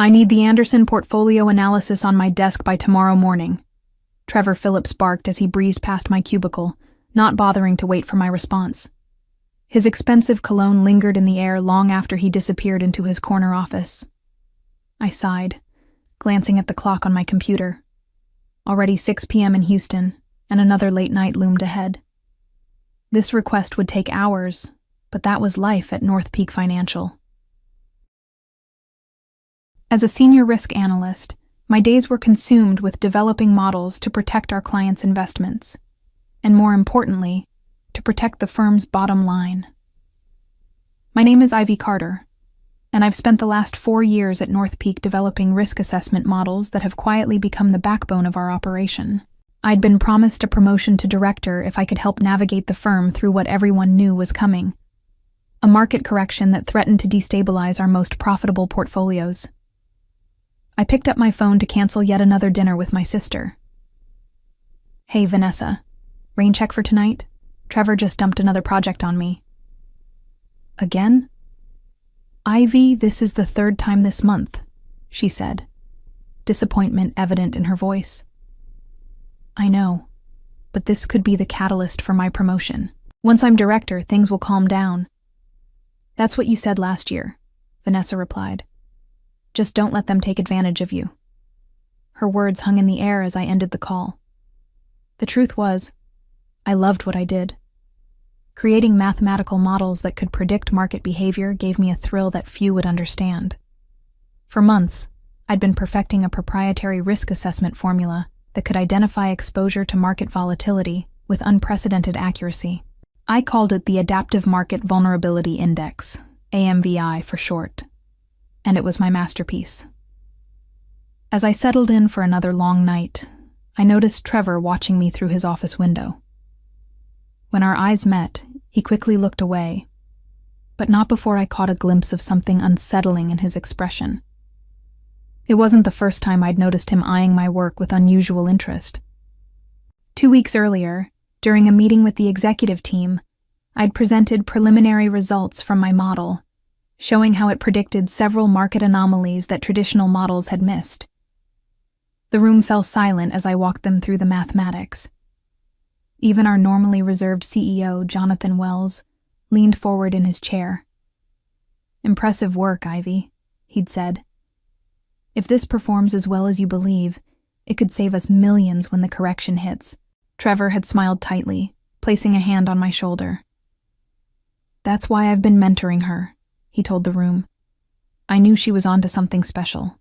I need the Anderson portfolio analysis on my desk by tomorrow morning, Trevor Phillips barked as he breezed past my cubicle, not bothering to wait for my response. His expensive cologne lingered in the air long after he disappeared into his corner office. I sighed, glancing at the clock on my computer. Already 6 p.m. in Houston, and another late night loomed ahead. This request would take hours, but that was life at North Peak Financial. As a senior risk analyst, my days were consumed with developing models to protect our clients' investments, and more importantly, to protect the firm's bottom line. My name is Ivy Carter, and I've spent the last 4 years at North Peak developing risk assessment models that have quietly become the backbone of our operation. I'd been promised a promotion to director if I could help navigate the firm through what everyone knew was coming, a market correction that threatened to destabilize our most profitable portfolios. I picked up my phone to cancel yet another dinner with my sister. "Hey, Vanessa, rain check for tonight? Trevor just dumped another project on me." "Again?" "Ivy, this is the 3rd time this month," she said, disappointment evident in her voice. "I know, but this could be the catalyst for my promotion. Once I'm director, things will calm down." "That's what you said last year," Vanessa replied. "Just don't let them take advantage of you." Her words hung in the air as I ended the call. The truth was, I loved what I did. Creating mathematical models that could predict market behavior gave me a thrill that few would understand. For months, I'd been perfecting a proprietary risk assessment formula that could identify exposure to market volatility with unprecedented accuracy. I called it the Adaptive Market Vulnerability Index, AMVI for short, and it was my masterpiece. As I settled in for another long night, I noticed Trevor watching me through his office window. When our eyes met, he quickly looked away, but not before I caught a glimpse of something unsettling in his expression. It wasn't the first time I'd noticed him eyeing my work with unusual interest. 2 weeks earlier, during a meeting with the executive team, I'd presented preliminary results from my model, showing how it predicted several market anomalies that traditional models had missed. The room fell silent as I walked them through the mathematics. Even our normally reserved CEO, Jonathan Wells, leaned forward in his chair. "Impressive work, Ivy," he'd said. "If this performs as well as you believe, it could save us millions when the correction hits." Trevor had smiled tightly, placing a hand on my shoulder. "That's why I've been mentoring her," he told the room. "I knew she was onto something special."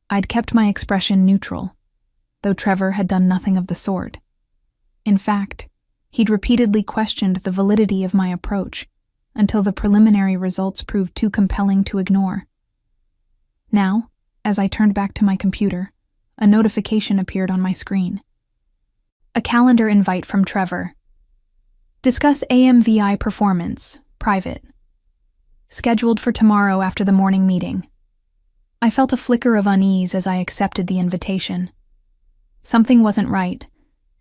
I'd kept my expression neutral, though Trevor had done nothing of the sort. In fact, he'd repeatedly questioned the validity of my approach until the preliminary results proved too compelling to ignore. Now, as I turned back to my computer, a notification appeared on my screen. A calendar invite from Trevor. "Discuss AMVI performance, private. Scheduled for tomorrow after the morning meeting." I felt a flicker of unease as I accepted the invitation. Something wasn't right,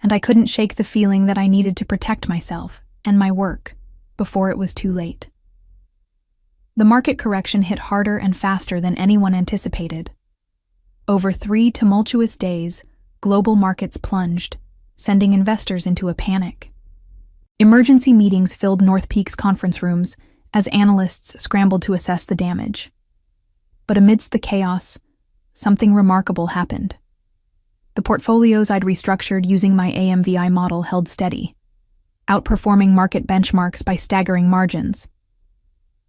and I couldn't shake the feeling that I needed to protect myself and my work before it was too late. The market correction hit harder and faster than anyone anticipated. Over 3 tumultuous days, global markets plunged, sending investors into a panic. Emergency meetings filled North Peak's conference rooms as analysts scrambled to assess the damage. But amidst the chaos, something remarkable happened. The portfolios I'd restructured using my AMVI model held steady, outperforming market benchmarks by staggering margins.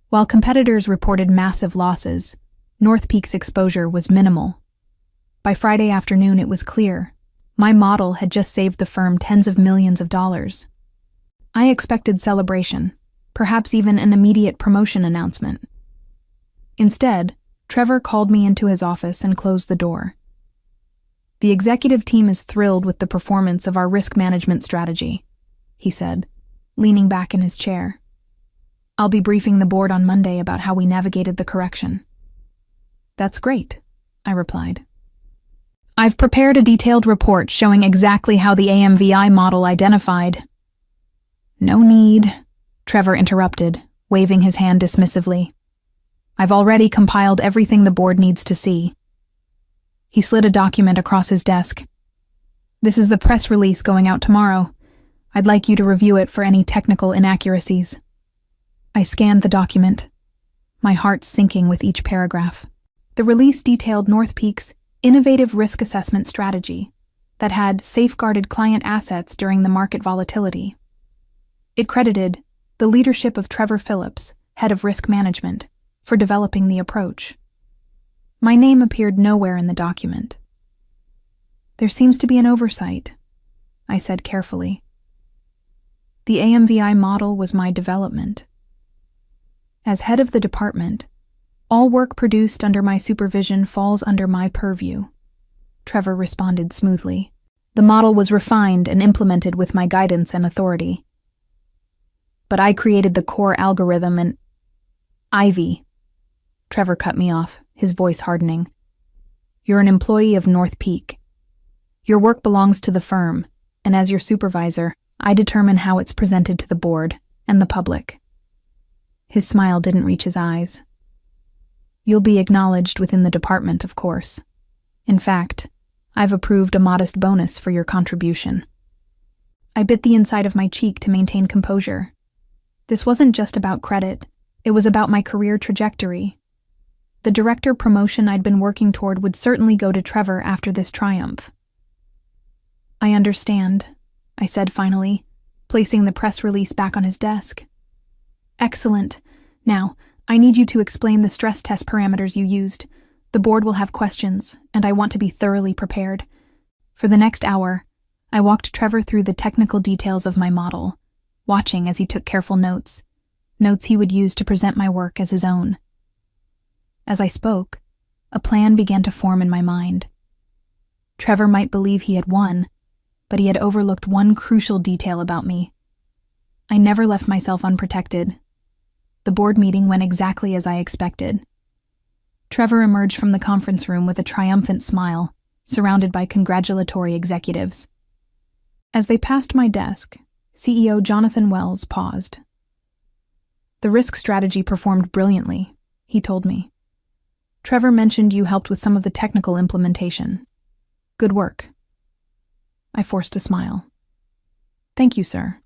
While competitors reported massive losses, North Peak's exposure was minimal. By Friday afternoon, it was clear my model had just saved the firm tens of millions of dollars. I expected celebration, perhaps even an immediate promotion announcement. Instead, Trevor called me into his office and closed the door. "The executive team is thrilled with the performance of our risk management strategy," he said, leaning back in his chair. "I'll be briefing the board on Monday about how we navigated the correction." "That's great," I replied. "I've prepared a detailed report showing exactly how the AMVI model identified—" "No need," Trevor interrupted, waving his hand dismissively. I've already compiled everything the board needs to see. He slid a document across his desk. This is the press release going out tomorrow. I'd like you to review it for any technical inaccuracies. I scanned the document, my heart sinking with each paragraph. The release detailed North Peak's innovative risk assessment strategy that had safeguarded client assets during the market volatility. It credited the leadership of Trevor Phillips, head of risk management, for developing the approach. My name appeared nowhere in the document. There seems to be an oversight, I said carefully. The AMVI model was my development. As head of the department, all work produced under my supervision falls under my purview. Trevor responded smoothly. The model was refined and implemented with my guidance and authority. But I created the core algorithm and... Ivy. Trevor cut me off, his voice hardening. You're an employee of North Peak. Your work belongs to the firm, and as your supervisor, I determine how it's presented to the board and the public. His smile didn't reach his eyes. You'll be acknowledged within the department, of course. In fact, I've approved a modest bonus for your contribution. I bit the inside of my cheek to maintain composure. This wasn't just about credit, it was about my career trajectory. The director promotion I'd been working toward would certainly go to Trevor after this triumph. I understand, I said finally, placing the press release back on his desk. Excellent. Now, I need you to explain the stress test parameters you used. The board will have questions, and I want to be thoroughly prepared. For the next hour, I walked Trevor through the technical details of my model, watching as he took careful notes he would use to present my work as his own. As I spoke, a plan began to form in my mind. Trevor might believe he had won, but he had overlooked one crucial detail about me. I never left myself unprotected. The board meeting went exactly as I expected. Trevor emerged from the conference room with a triumphant smile, surrounded by congratulatory executives. As they passed my desk, CEO Jonathan Wells paused. The risk strategy performed brilliantly, he told me. Trevor mentioned you helped with some of the technical implementation. Good work. I forced a smile. Thank you, sir.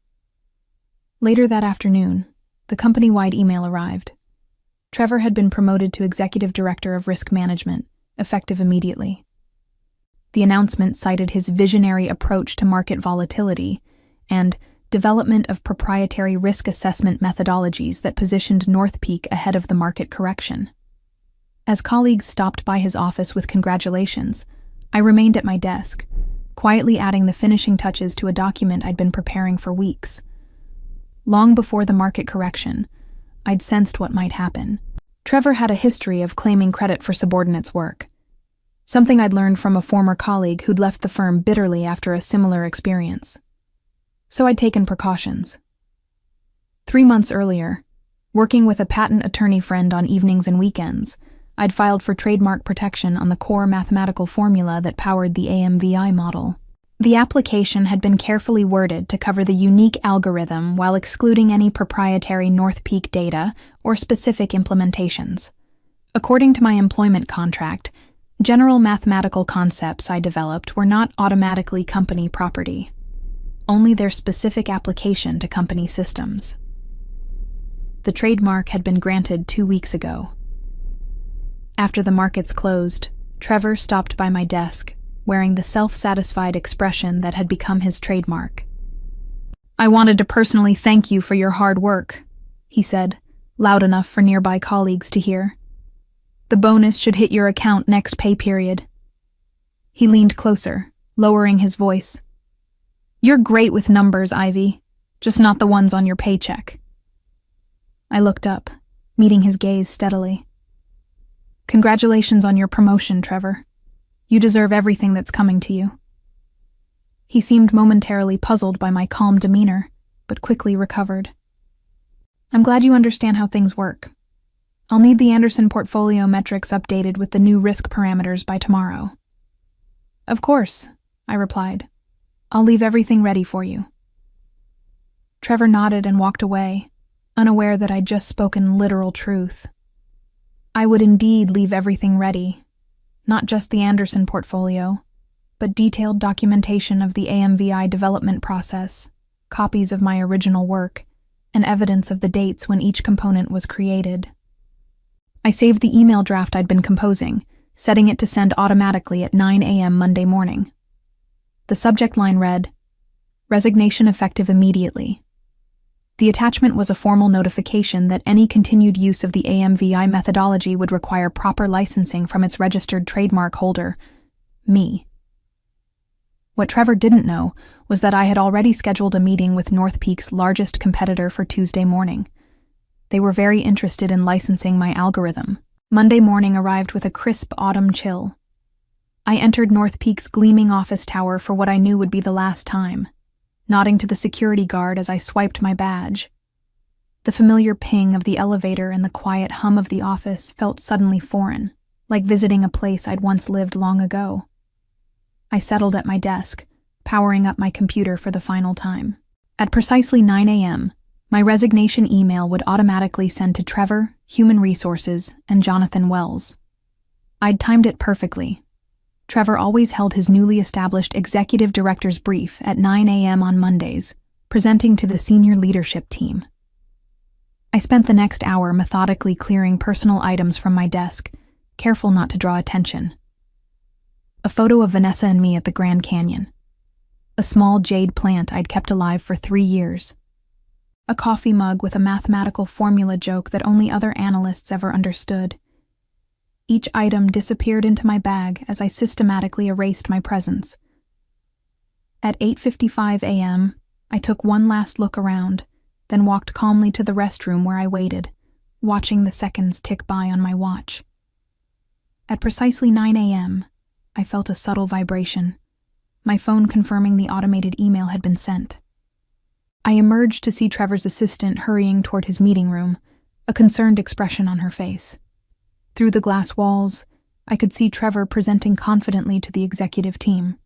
Later that afternoon, the company-wide email arrived. Trevor had been promoted to Executive Director of Risk Management, effective immediately. The announcement cited his visionary approach to market volatility and development of proprietary risk assessment methodologies that positioned North Peak ahead of the market correction. As colleagues stopped by his office with congratulations, I remained at my desk, quietly adding the finishing touches to a document I'd been preparing for weeks. Long before the market correction, I'd sensed what might happen. Trevor had a history of claiming credit for subordinates' work, something I'd learned from a former colleague who'd left the firm bitterly after a similar experience. So I'd taken precautions. 3 months earlier, working with a patent attorney friend on evenings and weekends, I'd filed for trademark protection on the core mathematical formula that powered the AMVI model. The application had been carefully worded to cover the unique algorithm while excluding any proprietary North Peak data or specific implementations. According to my employment contract, general mathematical concepts I developed were not automatically company property, only their specific application to company systems. The trademark had been granted 2 weeks ago. After the markets closed, Trevor stopped by my desk, wearing the self-satisfied expression that had become his trademark. I wanted to personally thank you for your hard work, he said, loud enough for nearby colleagues to hear. The bonus should hit your account next pay period. He leaned closer, lowering his voice. You're great with numbers, Ivy, just not the ones on your paycheck. I looked up, meeting his gaze steadily. Congratulations on your promotion, Trevor. You deserve everything that's coming to you. He seemed momentarily puzzled by my calm demeanor, but quickly recovered. I'm glad you understand how things work. I'll need the Anderson portfolio metrics updated with the new risk parameters by tomorrow. Of course, I replied. I'll leave everything ready for you. Trevor nodded and walked away, unaware that I'd just spoken literal truth. I would indeed leave everything ready, not just the Anderson portfolio, but detailed documentation of the AMVI development process, copies of my original work, and evidence of the dates when each component was created. I saved the email draft I'd been composing, setting it to send automatically at 9 a.m. Monday morning. The subject line read, "Resignation effective immediately." The attachment was a formal notification that any continued use of the AMVI methodology would require proper licensing from its registered trademark holder, me. What Trevor didn't know was that I had already scheduled a meeting with North Peak's largest competitor for Tuesday morning. They were very interested in licensing my algorithm. Monday morning arrived with a crisp autumn chill. I entered North Peak's gleaming office tower for what I knew would be the last time, nodding to the security guard as I swiped my badge. The familiar ping of the elevator and the quiet hum of the office felt suddenly foreign, like visiting a place I'd once lived long ago. I settled at my desk, powering up my computer for the final time. At precisely 9 a.m., my resignation email would automatically send to Trevor, Human Resources, and Jonathan Wells. I'd timed it perfectly. Trevor always held his newly established executive director's brief at 9 a.m. on Mondays, presenting to the senior leadership team. I spent the next hour methodically clearing personal items from my desk, careful not to draw attention. A photo of Vanessa and me at the Grand Canyon. A small jade plant I'd kept alive for 3 years. A coffee mug with a mathematical formula joke that only other analysts ever understood. Each item disappeared into my bag as I systematically erased my presence. At 8:55 a.m., I took one last look around, then walked calmly to the restroom where I waited, watching the seconds tick by on my watch. At precisely 9 a.m., I felt a subtle vibration, my phone confirming the automated email had been sent. I emerged to see Trevor's assistant hurrying toward his meeting room, a concerned expression on her face. Through the glass walls, I could see Trevor presenting confidently to the executive team.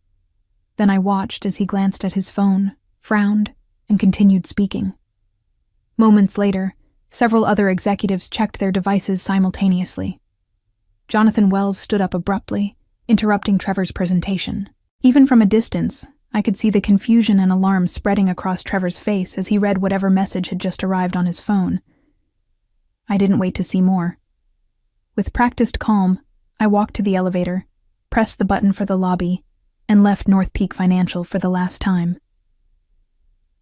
Then I watched as he glanced at his phone, frowned, and continued speaking. Moments later, several other executives checked their devices simultaneously. Jonathan Wells stood up abruptly, interrupting Trevor's presentation. Even from a distance, I could see the confusion and alarm spreading across Trevor's face as he read whatever message had just arrived on his phone. I didn't wait to see more. With practiced calm, I walked to the elevator, pressed the button for the lobby, and left North Peak Financial for the last time.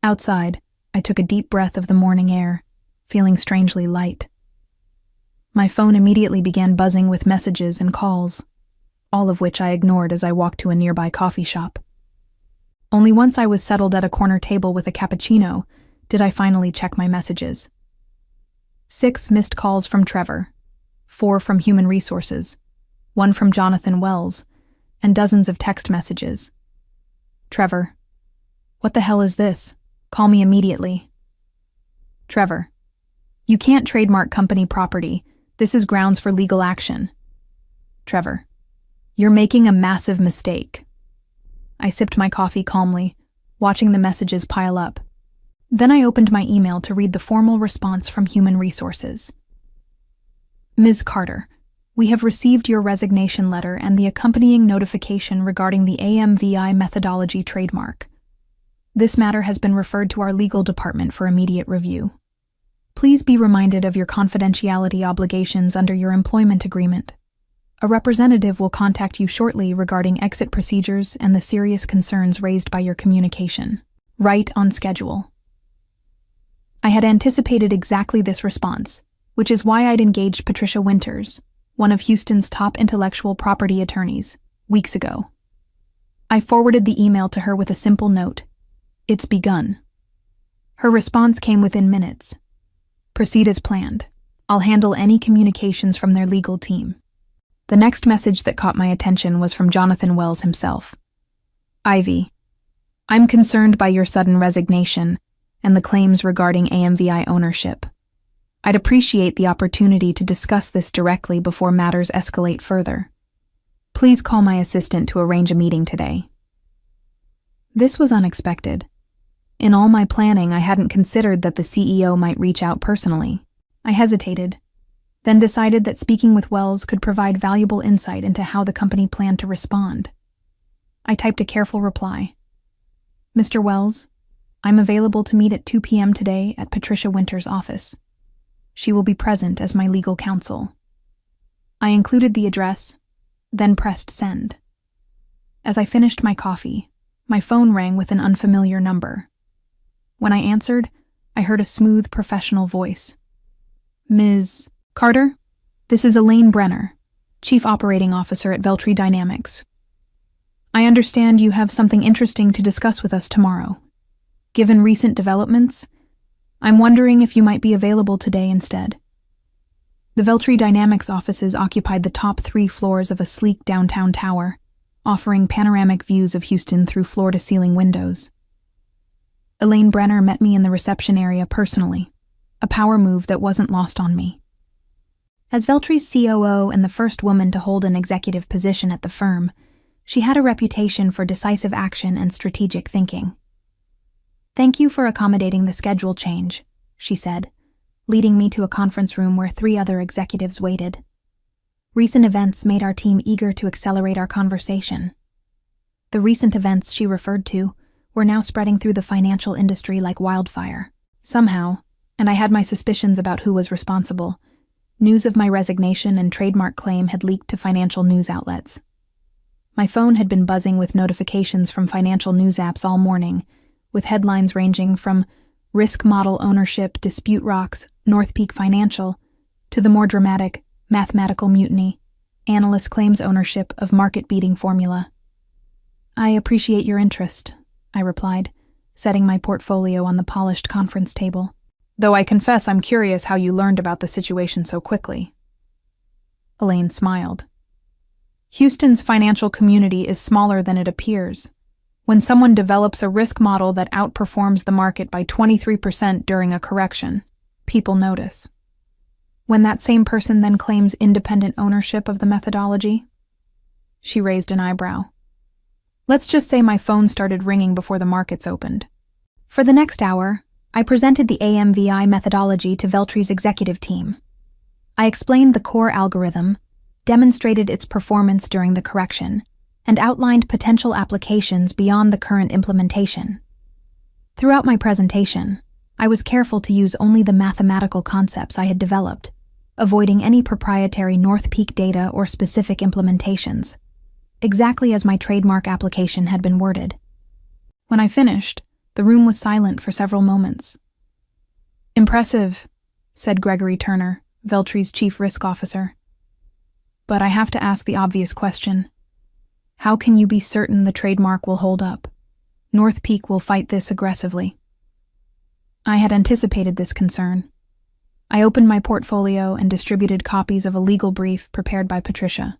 Outside, I took a deep breath of the morning air, feeling strangely light. My phone immediately began buzzing with messages and calls, all of which I ignored as I walked to a nearby coffee shop. Only once I was settled at a corner table with a cappuccino did I finally check my messages. 6 missed calls from Trevor, 4 from Human Resources, 1 from Jonathan Wells, and dozens of text messages. Trevor, what the hell is this? Call me immediately. Trevor, you can't trademark company property. This is grounds for legal action. Trevor, you're making a massive mistake. I sipped my coffee calmly, watching the messages pile up. Then I opened my email to read the formal response from Human Resources. Ms. Carter, we have received your resignation letter and the accompanying notification regarding the AMVI methodology trademark. This matter has been referred to our legal department for immediate review. Please be reminded of your confidentiality obligations under your employment agreement. A representative will contact you shortly regarding exit procedures and the serious concerns raised by your communication. Right on schedule. I had anticipated exactly this response, which is why I'd engaged Patricia Winters, one of Houston's top intellectual property attorneys, weeks ago. I forwarded the email to her with a simple note. It's begun. Her response came within minutes. Proceed as planned. I'll handle any communications from their legal team. The next message that caught my attention was from Jonathan Wells himself. Ivy, I'm concerned by your sudden resignation and the claims regarding AMVI ownership. I'd appreciate the opportunity to discuss this directly before matters escalate further. Please call my assistant to arrange a meeting today. This was unexpected. In all my planning, I hadn't considered that the CEO might reach out personally. I hesitated, then decided that speaking with Wells could provide valuable insight into how the company planned to respond. I typed a careful reply. Mr. Wells, I'm available to meet at 2 p.m. today at Patricia Winter's office. She will be present as my legal counsel. I included the address, then pressed send. As I finished my coffee, my phone rang with an unfamiliar number. When I answered, I heard a smooth, professional voice. Ms. Carter, this is Elaine Brenner, Chief Operating Officer at Veltri Dynamics. I understand you have something interesting to discuss with us tomorrow. Given recent developments, I'm wondering if you might be available today instead. The Veltri Dynamics offices occupied the top 3 floors of a sleek downtown tower, offering panoramic views of Houston through floor-to-ceiling windows. Elaine Brenner met me in the reception area personally, a power move that wasn't lost on me. As Veltri's COO and the first woman to hold an executive position at the firm, she had a reputation for decisive action and strategic thinking. Thank you for accommodating the schedule change, she said, leading me to a conference room where 3 other executives waited. Recent events made our team eager to accelerate our conversation. The recent events she referred to were now spreading through the financial industry like wildfire. Somehow, and I had my suspicions about who was responsible, news of my resignation and trademark claim had leaked to financial news outlets. My phone had been buzzing with notifications from financial news apps all morning, with headlines ranging from Risk Model Ownership Dispute Rocks North Peak Financial to the more dramatic Mathematical Mutiny, Analyst Claims Ownership of Market-Beating Formula. I appreciate your interest, I replied, setting my portfolio on the polished conference table. Though I confess I'm curious how you learned about the situation so quickly. Elaine smiled. Houston's financial community is smaller than it appears. When someone develops a risk model that outperforms the market by 23% during a correction, people notice. When that same person then claims independent ownership of the methodology? She raised an eyebrow. Let's just say my phone started ringing before the markets opened. For the next hour, I presented the AMVI methodology to Veltri's executive team. I explained the core algorithm, demonstrated its performance during the correction, and outlined potential applications beyond the current implementation. Throughout my presentation, I was careful to use only the mathematical concepts I had developed, avoiding any proprietary North Peak data or specific implementations, exactly as my trademark application had been worded. When I finished, the room was silent for several moments. Impressive, said Gregory Turner, Veltri's chief risk officer. But I have to ask the obvious question. How can you be certain the trademark will hold up? North Peak will fight this aggressively. I had anticipated this concern. I opened my portfolio and distributed copies of a legal brief prepared by Patricia.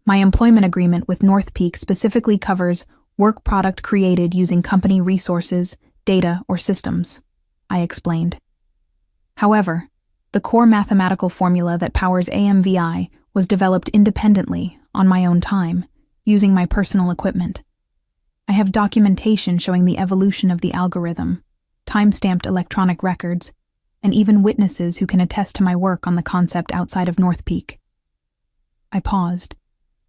My employment agreement with North Peak specifically covers work product created using company resources, data, or systems, I explained. However, the core mathematical formula that powers AMVI was developed independently, on my own time, using my personal equipment. I have documentation showing the evolution of the algorithm, time-stamped electronic records, and even witnesses who can attest to my work on the concept outside of North Peak. I paused,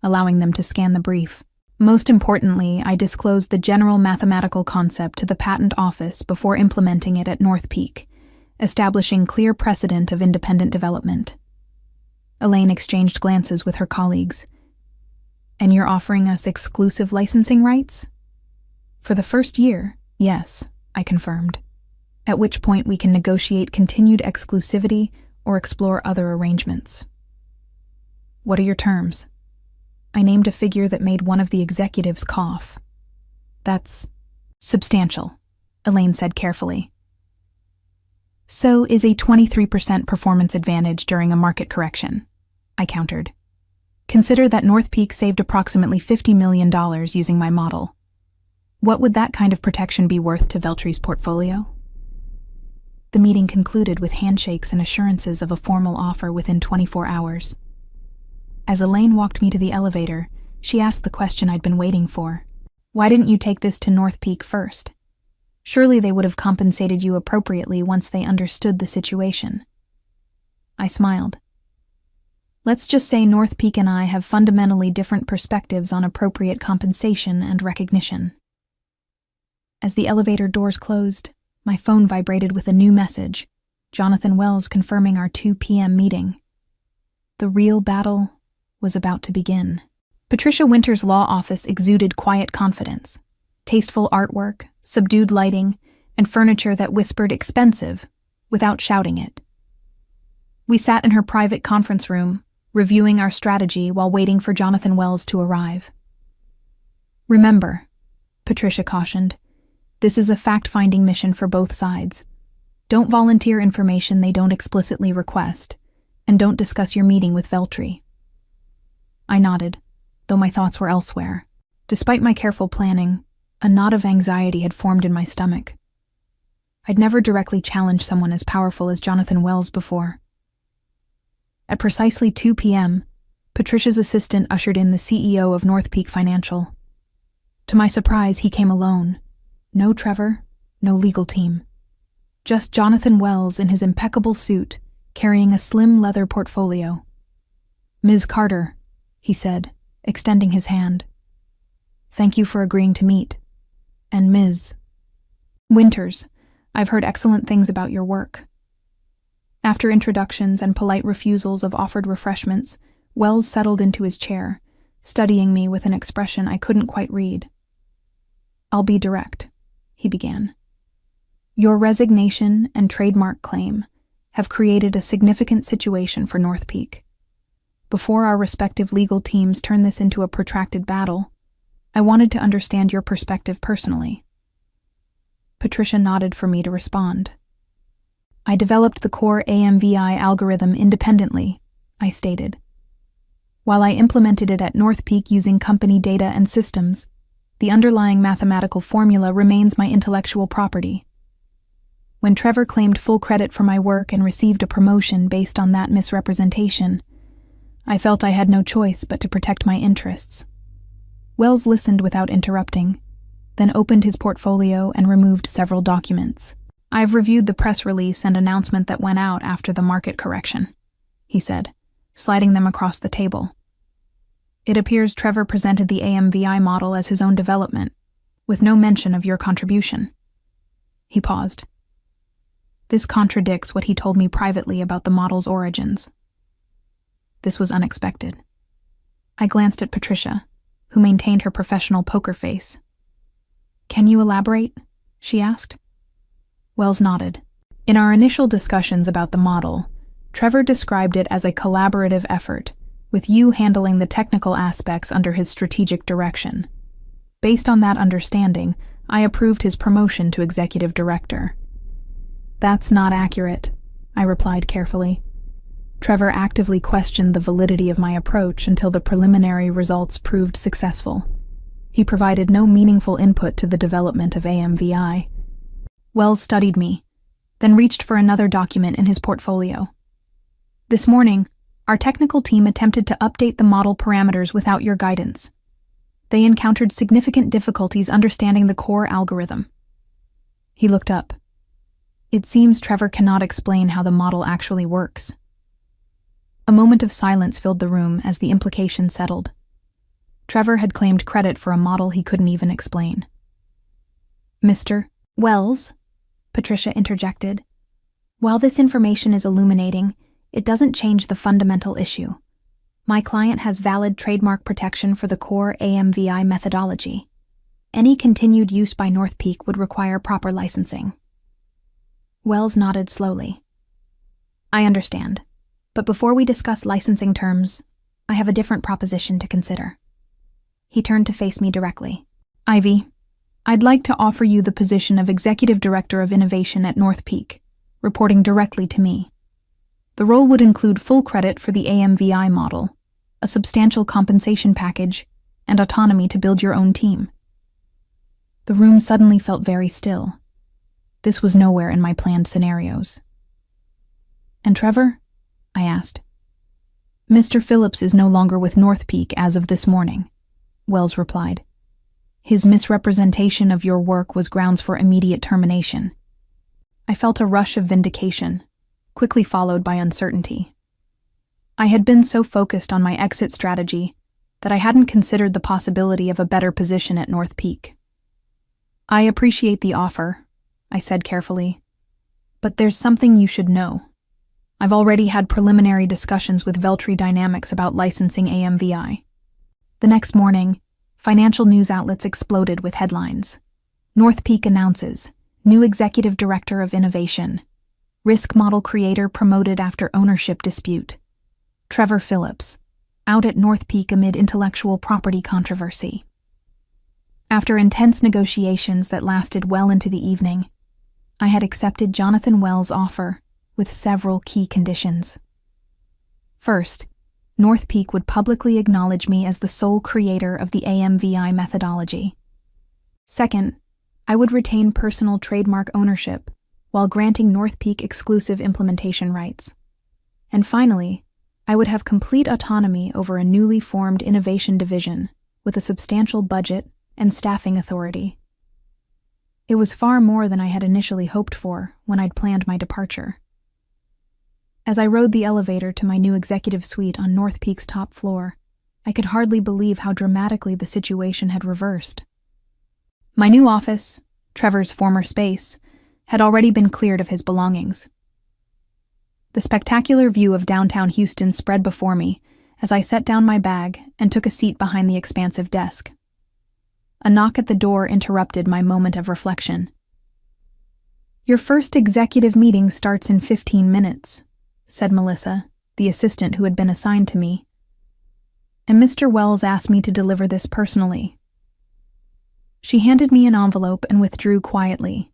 allowing them to scan the brief. Most importantly, I disclosed the general mathematical concept to the patent office before implementing it at North Peak, establishing clear precedent of independent development. Elaine exchanged glances with her colleagues. And you're offering us exclusive licensing rights? For the first year, yes, I confirmed, at which point we can negotiate continued exclusivity or explore other arrangements. What are your terms? I named a figure that made one of the executives cough. That's substantial, Elaine said carefully. So is a 23% performance advantage during a market correction, I countered. Consider that North Peak saved approximately $50 million using my model. What would that kind of protection be worth to Veltri's portfolio? The meeting concluded with handshakes and assurances of a formal offer within 24 hours. As Elaine walked me to the elevator, she asked the question I'd been waiting for. Why didn't you take this to North Peak first? Surely they would have compensated you appropriately once they understood the situation. I smiled. Let's just say North Peak and I have fundamentally different perspectives on appropriate compensation and recognition. As the elevator doors closed, my phone vibrated with a new message, Jonathan Wells confirming our 2 p.m. meeting. The real battle was about to begin. Patricia Winter's law office exuded quiet confidence, tasteful artwork, subdued lighting, and furniture that whispered expensive without shouting it. We sat in her private conference room, reviewing our strategy while waiting for Jonathan Wells to arrive. Remember, Patricia cautioned, this is a fact-finding mission for both sides. Don't volunteer information they don't explicitly request, and don't discuss your meeting with Veltri. I nodded, though my thoughts were elsewhere. Despite my careful planning, a knot of anxiety had formed in my stomach. I'd never directly challenged someone as powerful as Jonathan Wells before. At precisely 2 p.m., Patricia's assistant ushered in the CEO of North Peak Financial. To my surprise, he came alone. No Trevor, no legal team. Just Jonathan Wells in his impeccable suit, carrying a slim leather portfolio. "Ms. Carter," he said, extending his hand. "Thank you for agreeing to meet. And Ms. Winters, I've heard excellent things about your work." After introductions and polite refusals of offered refreshments, Wells settled into his chair, studying me with an expression I couldn't quite read. "I'll be direct," he began. "Your resignation and trademark claim have created a significant situation for North Peak. Before our respective legal teams turn this into a protracted battle, I wanted to understand your perspective personally." Patricia nodded for me to respond. "I developed the core AMVI algorithm independently," I stated. "While I implemented it at North Peak using company data and systems, the underlying mathematical formula remains my intellectual property. When Trevor claimed full credit for my work and received a promotion based on that misrepresentation, I felt I had no choice but to protect my interests." Wells listened without interrupting, then opened his portfolio and removed several documents. "I've reviewed the press release and announcement that went out after the market correction," he said, sliding them across the table. "It appears Trevor presented the AMVI model as his own development, with no mention of your contribution." He paused. "This contradicts what he told me privately about the model's origins." This was unexpected. I glanced at Patricia, who maintained her professional poker face. "Can you elaborate?" she asked. Wells nodded. "In our initial discussions about the model, Trevor described it as a collaborative effort, with you handling the technical aspects under his strategic direction. Based on that understanding, I approved his promotion to executive director." "That's not accurate," I replied carefully. "Trevor actively questioned the validity of my approach until the preliminary results proved successful. He provided no meaningful input to the development of AMVI." Wells studied me, then reached for another document in his portfolio. "This morning, our technical team attempted to update the model parameters without your guidance. They encountered significant difficulties understanding the core algorithm." He looked up. "It seems Trevor cannot explain how the model actually works." A moment of silence filled the room as the implication settled. Trevor had claimed credit for a model he couldn't even explain. "Mr. Wells," Patricia interjected, "while this information is illuminating, it doesn't change the fundamental issue. My client has valid trademark protection for the core AMVI methodology. Any continued use by North Peak would require proper licensing." Wells nodded slowly. "I understand, but before we discuss licensing terms, I have a different proposition to consider." He turned to face me directly. "Ivy, I'd like to offer you the position of Executive Director of Innovation at North Peak, reporting directly to me. The role would include full credit for the AMVI model, a substantial compensation package, and autonomy to build your own team." The room suddenly felt very still. This was nowhere in my planned scenarios. "And Trevor?" I asked. "Mr. Phillips is no longer with North Peak as of this morning," Wells replied. "His misrepresentation of your work was grounds for immediate termination." I felt a rush of vindication, quickly followed by uncertainty. I had been so focused on my exit strategy that I hadn't considered the possibility of a better position at North Peak. "I appreciate the offer," I said carefully, "but there's something you should know. I've already had preliminary discussions with Veltri Dynamics about licensing AMVI." The next morning, financial news outlets exploded with headlines. North Peak announces, new executive director of innovation. Risk model creator promoted after ownership dispute. Trevor Phillips, out at North Peak amid intellectual property controversy. After intense negotiations that lasted well into the evening, I had accepted Jonathan Wells' offer with several key conditions. First, North Peak would publicly acknowledge me as the sole creator of the AMVI methodology. Second, I would retain personal trademark ownership while granting North Peak exclusive implementation rights. And finally, I would have complete autonomy over a newly formed innovation division with a substantial budget and staffing authority. It was far more than I had initially hoped for when I'd planned my departure. As I rode the elevator to my new executive suite on North Peak's top floor, I could hardly believe how dramatically the situation had reversed. My new office, Trevor's former space, had already been cleared of his belongings. The spectacular view of downtown Houston spread before me as I set down my bag and took a seat behind the expansive desk. A knock at the door interrupted my moment of reflection. "Your first executive meeting starts in 15 minutes, said Melissa, the assistant who had been assigned to me. "And Mr. Wells asked me to deliver this personally." She handed me an envelope and withdrew quietly.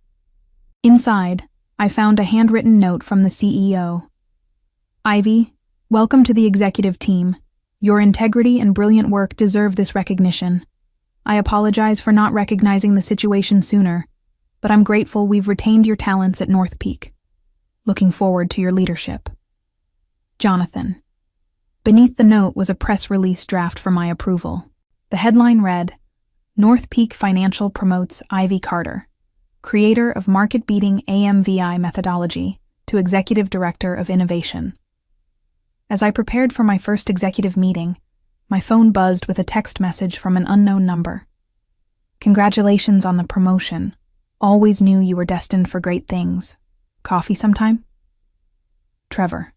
Inside, I found a handwritten note from the CEO. "Ivy, welcome to the executive team. Your integrity and brilliant work deserve this recognition. I apologize for not recognizing the situation sooner, but I'm grateful we've retained your talents at North Peak. Looking forward to your leadership. Jonathan." Beneath the note was a press release draft for my approval. The headline read, "North Peak Financial promotes Ivy Carter, creator of market-beating AMVI methodology, to Executive Director of Innovation." As I prepared for my first executive meeting, my phone buzzed with a text message from an unknown number. "Congratulations on the promotion. Always knew you were destined for great things. Coffee sometime? Trevor."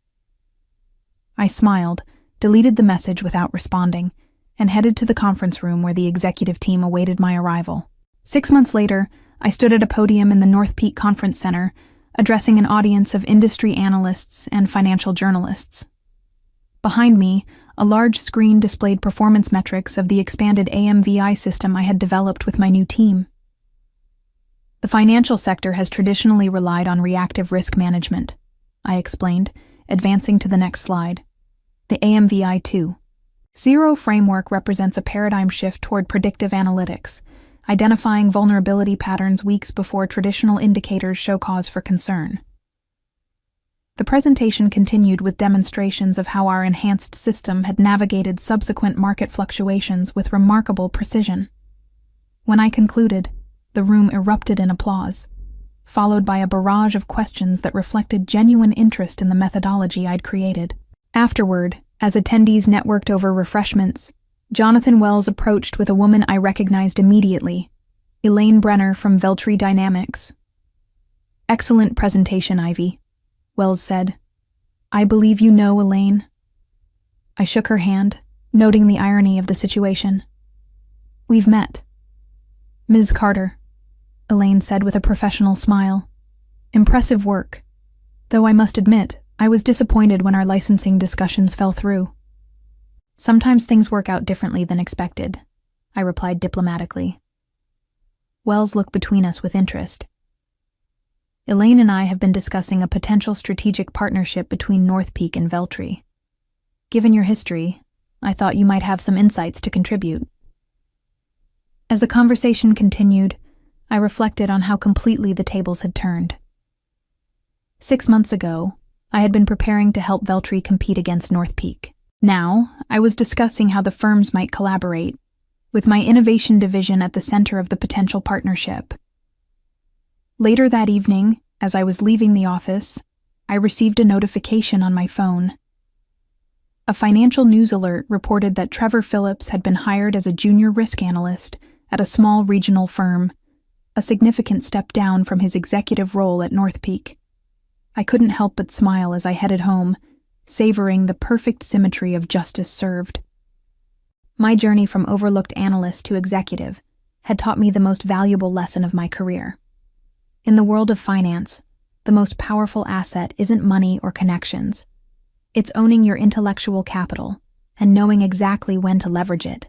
I smiled, deleted the message without responding, and headed to the conference room where the executive team awaited my arrival. 6 months later, I stood at a podium in the North Peak Conference Center, addressing an audience of industry analysts and financial journalists. Behind me, a large screen displayed performance metrics of the expanded AMVI system I had developed with my new team. "The financial sector has traditionally relied on reactive risk management," I explained, advancing to the next slide. "The AMVI 2.0 framework represents a paradigm shift toward predictive analytics, identifying vulnerability patterns weeks before traditional indicators show cause for concern." The presentation continued with demonstrations of how our enhanced system had navigated subsequent market fluctuations with remarkable precision. When I concluded, the room erupted in applause, followed by a barrage of questions that reflected genuine interest in the methodology I'd created. Afterward, as attendees networked over refreshments, Jonathan Wells approached with a woman I recognized immediately, Elaine Brenner from Veltri Dynamics. "Excellent presentation, Ivy," Wells said. "I believe you know Elaine." I shook her hand, noting the irony of the situation. "We've met." "Ms. Carter," Elaine said with a professional smile. "Impressive work. Though I must admit, I was disappointed when our licensing discussions fell through." "Sometimes things work out differently than expected," I replied diplomatically. Wells looked between us with interest. "Elaine and I have been discussing a potential strategic partnership between North Peak and Veltri. Given your history, I thought you might have some insights to contribute." As the conversation continued, I reflected on how completely the tables had turned. 6 months ago, I had been preparing to help Veltri compete against North Peak. Now, I was discussing how the firms might collaborate, with my innovation division at the center of the potential partnership. Later that evening, as I was leaving the office, I received a notification on my phone. A financial news alert reported that Trevor Phillips had been hired as a junior risk analyst at a small regional firm, a significant step down from his executive role at North Peak. I couldn't help but smile as I headed home, savoring the perfect symmetry of justice served. My journey from overlooked analyst to executive had taught me the most valuable lesson of my career. In the world of finance, the most powerful asset isn't money or connections. It's owning your intellectual capital and knowing exactly when to leverage it.